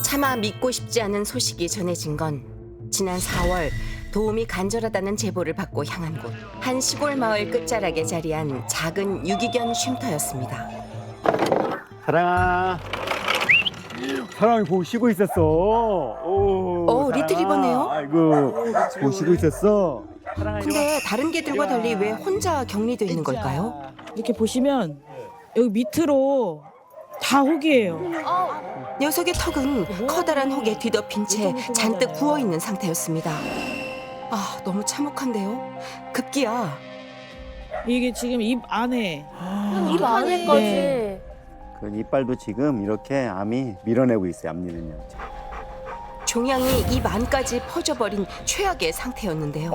차마 믿고 싶지 않은 소식이 전해진 건 지난 4월 도움이 간절하다는 제보를 받고 향한 곳, 한 시골 마을 끝자락에 자리한 작은 유기견 쉼터였습니다. 사랑아. 사랑이 보고 쉬고 있었어. 오, 사랑아. 리트리버네요? 아이고, 보고 쉬고 있었어. 사랑아, 근데 다른 개들과 달리 왜 혼자 격리돼 있는 걸까요? 이렇게 보시면 여기 밑으로 다 혹이에요. 녀석의 턱은 커다란 혹에 뒤덮인 채 잔뜩 부어있는 상태였습니다. 아, 너무 참혹한데요? 급기야 이게 지금 입 안에 입 안에까지. 네. 그 이빨도 지금 이렇게 암이 밀어내고 있어요. 앞니는요. 종양이 입 안까지 퍼져버린 최악의 상태였는데요.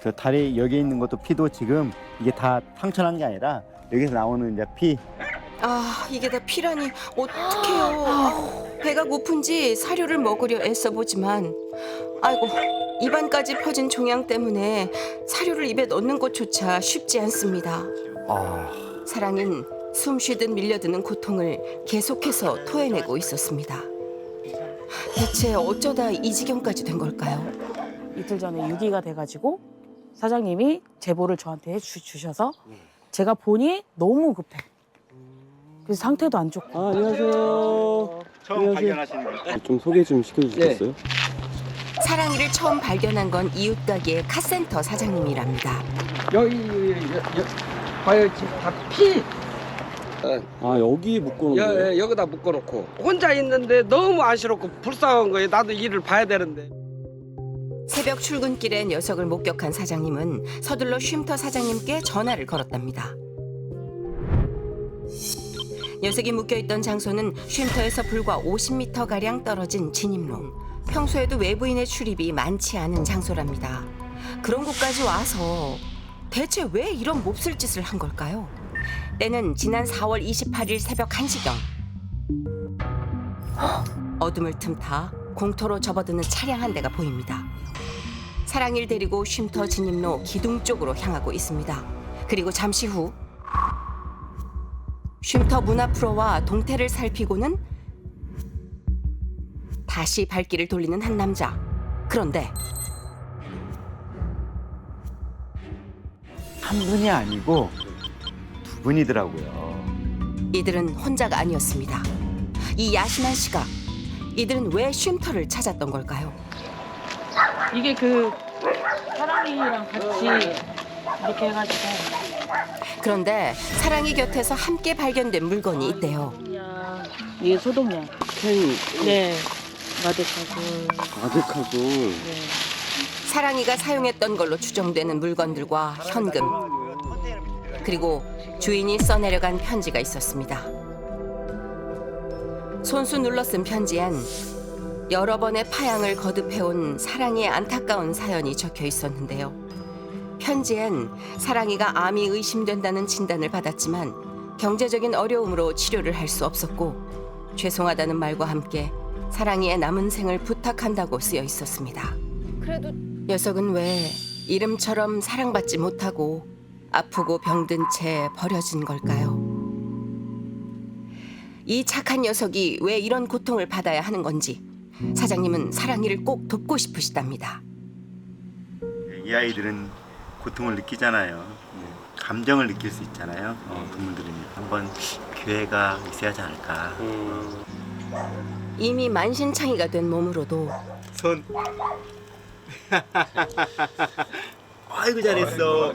그 다리 여기 있는 것도 피도 지금 이게 다 상처난 게 아니라 여기서 나오는 이제 피. 아, 이게 다 피라니 어떡해요. 배가 고픈지 사료를 먹으려 애써보지만 아이고, 입안까지 퍼진 종양 때문에 사료를 입에 넣는 것조차 쉽지 않습니다. 사랑은 숨쉬듯 밀려드는 고통을 계속해서 토해내고 있었습니다. 대체 어쩌다 이 지경까지 된 걸까요? 이틀 전에 유기가 돼가지고 사장님이 제보를 저한테 주셔서 제가 보니 너무 급해. 그래서 상태도 안 좋고. 안녕하세요. 처음 발견하시는 거. 좀 소개 좀 시켜주시겠어요? 사랑이를 처음 발견한 건 이웃 가게 카센터 사장님이랍니다. 여기 봐요 지금 다 피. 아 여기 묶어놓은 거예요? 여기다 묶어놓고 혼자 있는데 너무 안쓰럽고 불쌍한 거예요. 나도 일을 봐야 되는데. 새벽 출근길에 녀석을 목격한 사장님은 서둘러 쉼터 사장님께 전화를 걸었답니다. 녀석이 묶여있던 장소는 쉼터에서 불과 50m가량 떨어진 진입로. 평소에도 외부인의 출입이 많지 않은 장소랍니다. 그런 곳까지 와서 대체 왜 이런 몹쓸 짓을 한 걸까요? 때는 지난 4월 28일 새벽 1시경. 어둠을 틈타 공터로 접어드는 차량 한 대가 보입니다. 사랑이를 데리고 쉼터 진입로 기둥 쪽으로 향하고 있습니다. 그리고 잠시 후 쉼터 문 앞으로 와 동태를 살피고는 다시 발길을 돌리는 한 남자. 그런데 한 분이 아니고 두 분이더라고요. 이들은 혼자가 아니었습니다. 이 야심한 시각, 이들은 왜 쉼터를 찾았던 걸까요? 이게 그 사랑이랑 같이 이렇게 해가지고 그런데 사랑이 곁에서 함께 발견된 물건이 있대요. 이게 소독약. 캔 네. 마데카솔. 아득하고 네. 사랑이가 사용했던 걸로 추정되는 물건들과 현금, 그리고 주인이 써내려간 편지가 있었습니다. 손수 눌러 쓴 편지엔 여러 번의 파양을 거듭해온 사랑이의 안타까운 사연이 적혀 있었는데요. 편지엔 사랑이가 암이 의심된다는 진단을 받았지만 경제적인 어려움으로 치료를 할 수 없었고 죄송하다는 말과 함께 사랑이의 남은 생을 부탁한다고 쓰여 있었습니다. 그래도 녀석은 왜 이름처럼 사랑받지 못하고 아프고 병든 채 버려진 걸까요? 이 착한 녀석이 왜 이런 고통을 받아야 하는 건지 사장님은 사랑이를 꼭 돕고 싶으시답니다. 이 아이들은 고통을 느끼잖아요. 감정을 느낄 수 있잖아요. 동물들은 한번 기회가 있어야 하지 않을까. 이미 만신창이가 된 몸으로도 손. 아이고 잘했어.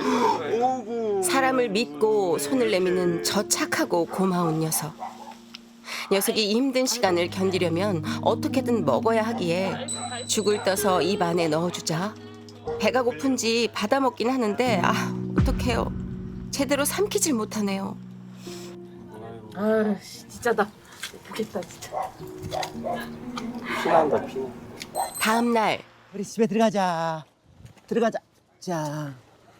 오구. 사람을 믿고 손을 내미는 저 착하고 고마운 녀석. 녀석이 이 힘든 시간을 견디려면 어떻게든 먹어야 하기에 죽을 떠서 입 안에 넣어주자. 배가 고픈지 받아먹긴 하는데 어떡해요. 제대로 삼키질 못하네요. 아, 진짜 나 보겠다 진짜. 피난다 피. 다음 날 우리 집에 들어가자. 들어가자. 자,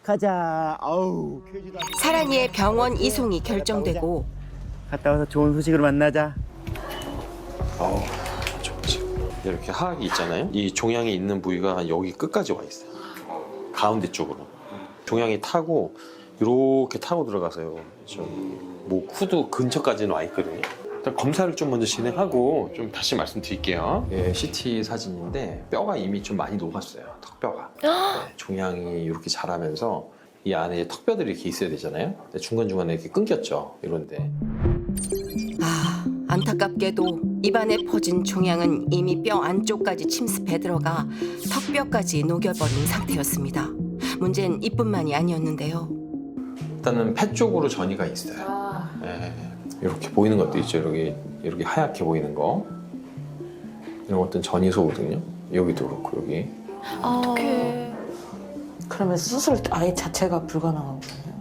가자. 아우. 사랑이의 병원 이송이 결정되고 갔다 와서 좋은 소식으로 만나자. 좋지. 이렇게 하악이 있잖아요. 이 종양이 있는 부위가 여기 끝까지 와 있어요. 가운데 쪽으로. 종양이 타고 이렇게 타고 들어가서요. 저기 목 후두 근처까지는 와 있거든요. 일단 검사를 좀 먼저 진행하고 좀 다시 말씀드릴게요. 예, CT 사진인데 뼈가 이미 좀 많이 녹았어요. 턱뼈가. 네, 종양이 이렇게 자라면서 이 안에 턱뼈들이 이렇게 있어야 되잖아요. 근데 중간중간에 이렇게 끊겼죠. 이런데. 아, 안타깝게도 입안에 퍼진 종양은 이미 뼈 안쪽까지 침습해 들어가 턱뼈까지 녹여버린 상태였습니다. 문제는 이뿐만이 아니었는데요. 일단은 폐 쪽으로 전이가 있어요. 예, 이렇게 보이는 것도 있죠. 이렇게 하얗게 보이는 거. 이런 것들은 전이소거든요. 여기도 그렇고 여기. 어떡해. 그러면 수술 아예 자체가 불가능하거든요.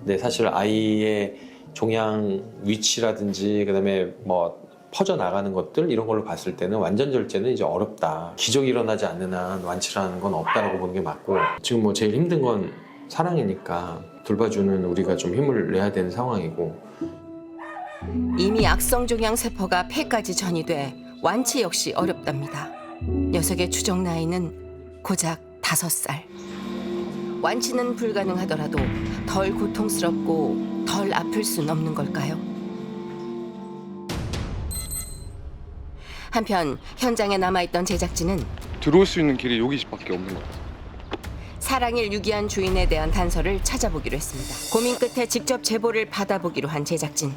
네, 사실 아이의 종양 위치라든지 그다음에 뭐 퍼져 나가는 것들 이런 걸로 봤을 때는 완전 절제는 이제 어렵다. 기적이 일어나지 않는 한 완치라는 건 없다라고 보는 게 맞고 지금 뭐 제일 힘든 건 사랑이니까 돌봐주는 우리가 좀 힘을 내야 되는 상황이고 이미 악성 종양 세포가 폐까지 전이돼 완치 역시 어렵답니다. 녀석의 추정 나이는 고작 5살. 완치는 불가능하더라도 덜 고통스럽고 덜 아플 순 없는 걸까요? 한편 현장에 남아있던 제작진은 들어올 수 있는 길이 여기밖에 없는 것 같아요. 사랑일 유기한 주인에 대한 단서를 찾아보기로 했습니다. 고민 끝에 직접 제보를 받아보기로 한 제작진.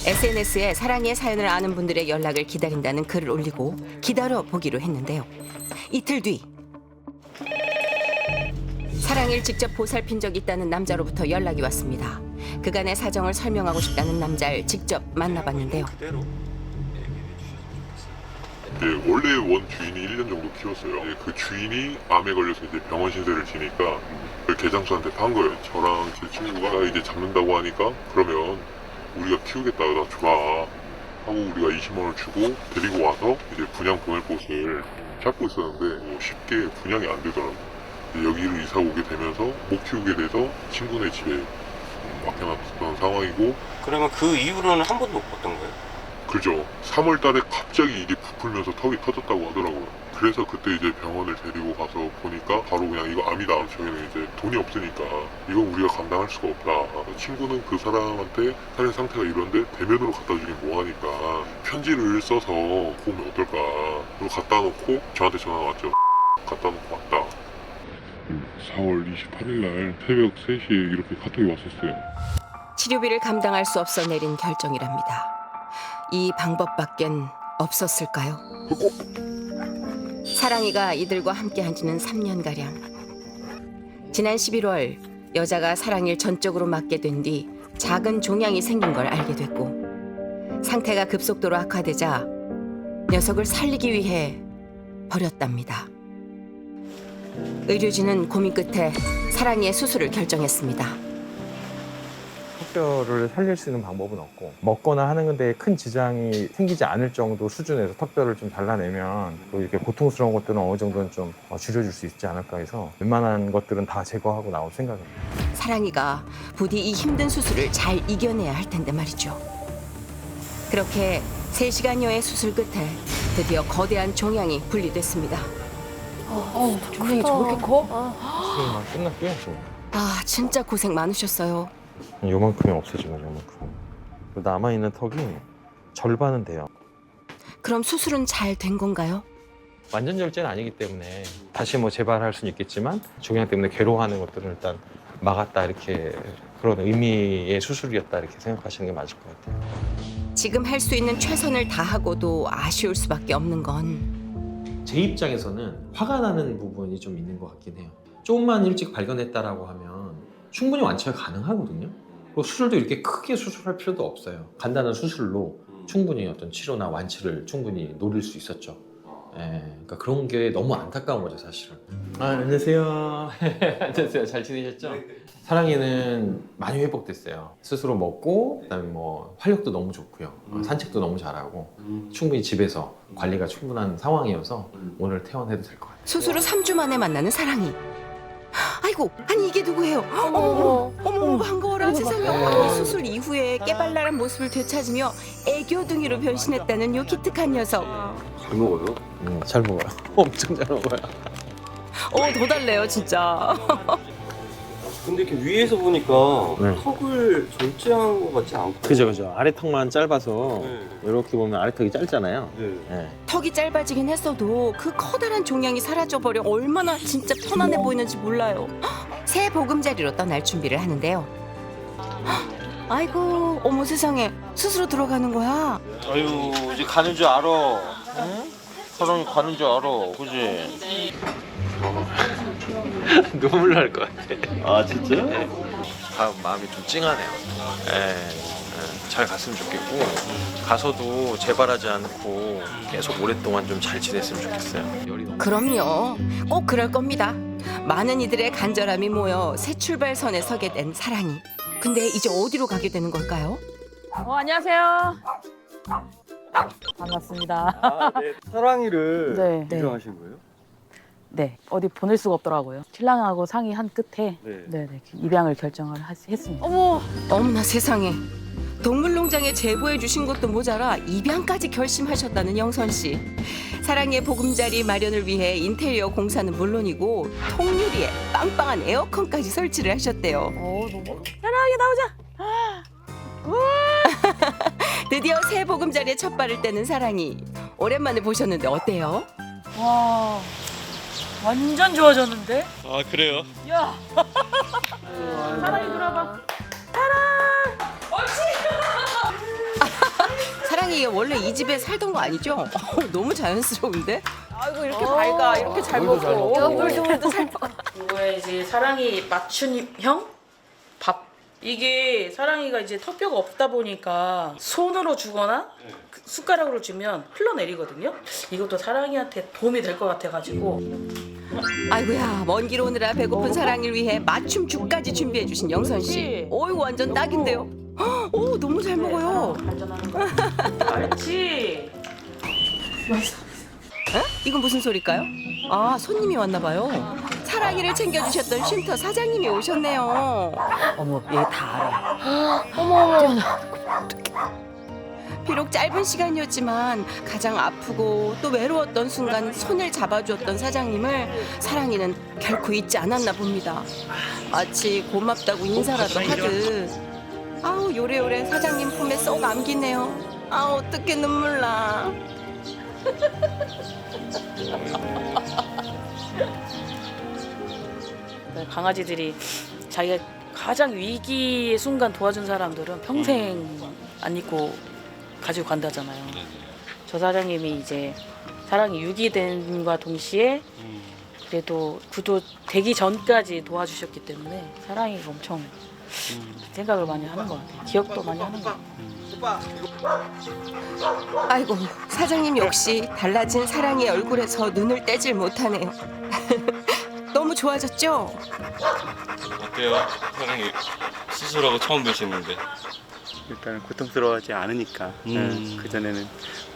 SNS에 사랑이의 사연을 아는 분들의 연락을 기다린다는 글을 올리고 기다려보기로 했는데요. 이틀 뒤 사랑이를 직접 보살핀 적 있다는 남자로부터 연락이 왔습니다. 그간의 사정을 설명하고 싶다는 남자를 직접 만나봤는데요. 네, 원래 원 주인이 1년 정도 키웠어요. 네, 그 주인이 암에 걸려서 이제 병원 신세를 지니까 그 개장수한테 판 거예요. 저랑 제 친구가 이제 잡는다고 하니까 그러면 우리가 키우겠다, 나 좋아 하고 우리가 20만 원을 주고 데리고 와서 이제 분양 보낼 곳을 찾고 있었는데 뭐 쉽게 분양이 안 되더라고요. 여기로 이사 오게 되면서 못 키우게 돼서 친구네 집에 맡겨놨던 상황이고. 그러면 그 이후로는 한 번도 못 봤던 거예요? 그죠. 3월 달에 갑자기 일이 부풀면서 턱이 터졌다고 하더라고요. 그래서 그때 이제 병원을 데리고 가서 보니까 바로 그냥 이거 암이다. 저희는 이제 돈이 없으니까 이건 우리가 감당할 수가 없다. 친구는 그 사람한테 살인 상태가 이런데 대면으로 갖다 주긴 뭐하니까 편지를 써서 보면 어떨까. 그리고 갖다 놓고 저한테 전화가 왔죠. 갖다 놓고 왔다. 4월 28일 날 새벽 3시에 이렇게 카톡이 왔었어요. 치료비를 감당할 수 없어 내린 결정이랍니다. 이 방법밖엔 없었을까요? 사랑이가 이들과 함께한 지는 3년가량. 지난 11월 여자가 사랑이를 전적으로 맡게 된 뒤 작은 종양이 생긴 걸 알게 됐고 상태가 급속도로 악화되자 녀석을 살리기 위해 버렸답니다. 의료진은 고민 끝에 사랑이의 수술을 결정했습니다. 턱뼈를 살릴 수 있는 방법은 없고 먹거나 하는 건데 큰 지장이 생기지 않을 정도 수준에서 턱뼈를 좀 잘라내면 또 이렇게 고통스러운 것들은 어느 정도는 좀 줄여줄 수 있지 않을까 해서 웬만한 것들은 다 제거하고 나올 생각입니다. 사랑이가 부디 이 힘든 수술을 잘 이겨내야 할 텐데 말이죠. 그렇게 3시간여의 수술 끝에 드디어 거대한 종양이 분리됐습니다. 종양이 저렇게 커? 수술만 끝났고요. 아, 진짜 고생 많으셨어요. 요만큼이 없어진 거죠, 요만큼. 남아있는 턱이 절반은 돼요. 그럼 수술은 잘 된 건가요? 완전 절제는 아니기 때문에 다시 뭐 재발할 수는 있겠지만 종양 때문에 괴로워하는 것들은 일단 막았다 이렇게 그런 의미의 수술이었다 이렇게 생각하시는 게 맞을 것 같아요. 지금 할 수 있는 최선을 다하고도 아쉬울 수밖에 없는 건 제 입장에서는 화가 나는 부분이 좀 있는 것 같긴 해요. 조금만 일찍 발견했다라고 하면 충분히 완치가 가능하거든요. 그리고 수술도 이렇게 크게 수술할 필요도 없어요. 간단한 수술로 충분히 어떤 치료나 완치를 충분히 노릴 수 있었죠. 그러니까 그런 게 너무 안타까운 거죠, 사실은. 안녕하세요. 안녕하세요. 잘 지내셨죠? 사랑이는 많이 회복됐어요. 스스로 먹고 그다음에 뭐 활력도 너무 좋고요. 산책도 너무 잘하고 충분히 집에서 관리가 충분한 상황이어서 오늘 퇴원해도 될 것 같아요. 수술 후 3주 만에 만나는 사랑이. 아이고, 아니 이게 누구예요? 어머, 반가워라 세상에. 아니, 수술 이후에 깨발랄한 모습을 되찾으며 애교둥이로 변신했다는 요 기특한 녀석. 잘 먹어요? 잘 먹어요. 엄청 잘 먹어요. 더 달래요 진짜. 근데 이렇게 위에서 보니까 네. 턱을 절제한 것 같지 않고. 그죠. 아래턱만 짧아서 네. 이렇게 보면 아래턱이 짧잖아요. 네. 네. 턱이 짧아지긴 했어도 그 커다란 종양이 사라져버려 얼마나 진짜 편안해 보이는지 몰라요. 새 보금자리로 떠날 준비를 하는데요. 아이고, 어머 세상에, 스스로 들어가는 거야. 아유, 이제 가는 줄 알아. 응? 사람이 가는 줄 알아. 그지? 눈물 날 것 같아. 아, 진짜? 마음이 좀 찡하네요. 잘 갔으면 좋겠고 가서도 재발하지 않고 계속 오랫동안 좀 잘 지냈으면 좋겠어요. 열이 너무 그럼요, 꼭 그럴 겁니다. 많은 이들의 간절함이 모여 새 출발선에 서게 된 사랑이. 근데 이제 어디로 가게 되는 걸까요? 안녕하세요. 반갑습니다. 사랑이를 네. 입양하신 거예요? 네, 어디 보낼 수가 없더라고요. 신랑하고 상의한 끝에 네. 입양을 결정을 했습니다. 어머나 세상에, 동물농장에 제보해 주신 것도 모자라 입양까지 결심하셨다는 영선 씨. 사랑의 보금자리 마련을 위해 인테리어 공사는 물론이고 통유리에 빵빵한 에어컨까지 설치를 하셨대요. 사랑이 나오자. 드디어 새 보금자리에 첫 발을 떼는 사랑이. 오랜만에 보셨는데 어때요? 와, 완전 좋아졌는데? 아, 그래요? 야, 사랑이 들어봐. 사랑이 원래 이 집에 살던 거 아니죠? 너무 자연스러운데? 아이고 이렇게 밝아, 이렇게 잘 먹고. 물도 잘 먹어. 이거에 이제 사랑이 맞춤형 밥. 이게 사랑이가 이제 턱뼈가 없다 보니까 손으로 주거나 숟가락으로 주면 흘러내리거든요. 이것도 사랑이한테 도움이 될 것 같아가지고. 아이고야, 먼 길 오느라 배고픈 사랑이를 위해 맞춤 죽까지 준비해 주신 영선 씨. 어이구 완전 딱인데요. 오, 너무 잘 먹어요. 안전하는 거. 알지? 에? 이건 무슨 소릴까요? 아, 손님이 왔나 봐요. 사랑이를 챙겨주셨던 쉼터 사장님이 오셨네요. 어머, 얘 다 알아. 비록 짧은 시간이었지만 가장 아프고 또 외로웠던 순간 손을 잡아주었던 사장님을 사랑이는 결코 잊지 않았나 봅니다. 마치 고맙다고 인사라도 하듯. 아우, 요래요래 사장님 품에 쏙 안기네요. 아, 어떻게 눈물 나. 강아지들이 자기가 가장 위기의 순간 도와준 사람들은 평생 안 잊고 가지고 간다잖아요. 저 사장님이 이제 사랑이 유기됨과 동시에 그래도 구조되기 전까지 도와주셨기 때문에 사랑이가 엄청 생각을 많이 하는 것 같아요. 기억도 많이 하는 것 같아요. 아이고, 사장님 역시 달라진 사랑의 얼굴에서 눈을 떼질 못하네요. 너무 좋아졌죠? 어때요? 사랑이 수술하고 처음 뵈시는데. 일단 고통스러워하지 않으니까. 그전에는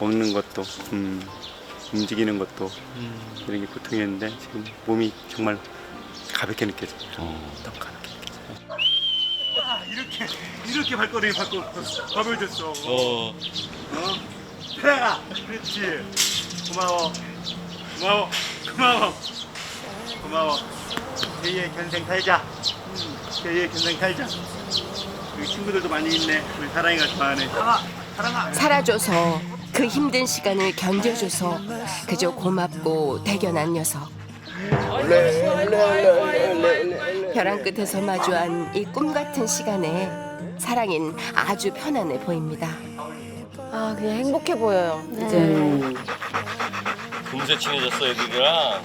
먹는 것도 움직이는 것도 이런 게 고통이었는데 지금 몸이 정말 가볍게 느껴져요. 더 가볍게 느껴져요. 이렇게 발걸음이 가벼워졌어. 사랑아, 그렇지. 고마워. 제2의 견생 탈자. 제2의 견생 탈자. 여기 친구들도 많이 있네. 우리 사랑이가 좋아하네. 사랑아. 살아줘서 그 힘든 시간을 견뎌줘서 그저 고맙고 대견한 녀석. 벼랑 끝에서 마주한 이 꿈 같은 시간에 사랑인 아주 편안해 보입니다. 아, 그냥 행복해 보여요. 금세 친해졌어, 애들이랑.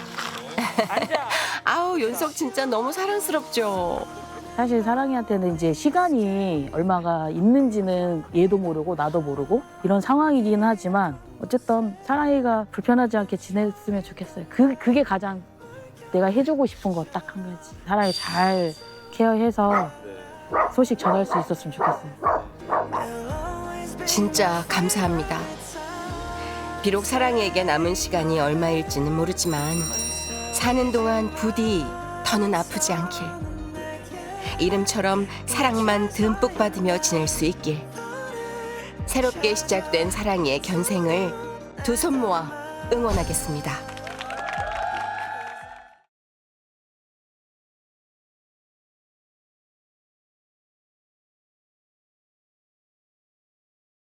아우, 윤석 진짜 너무 사랑스럽죠. 사실 사랑이한테는 이제 시간이 얼마가 있는지는 얘도 모르고 나도 모르고 이런 상황이긴 하지만 어쨌든 사랑이가 불편하지 않게 지냈으면 좋겠어요. 그게 가장 내가 해주고 싶은 거 딱 한 가지. 사랑이 잘 케어해서 소식 전할 수 있었으면 좋겠어요. 진짜 감사합니다. 비록 사랑이에게 남은 시간이 얼마일지는 모르지만 사는 동안 부디 더는 아프지 않길. 이름처럼 사랑만 듬뿍 받으며 지낼 수 있길. 새롭게 시작된 사랑이의 견생을 두 손 모아 응원하겠습니다.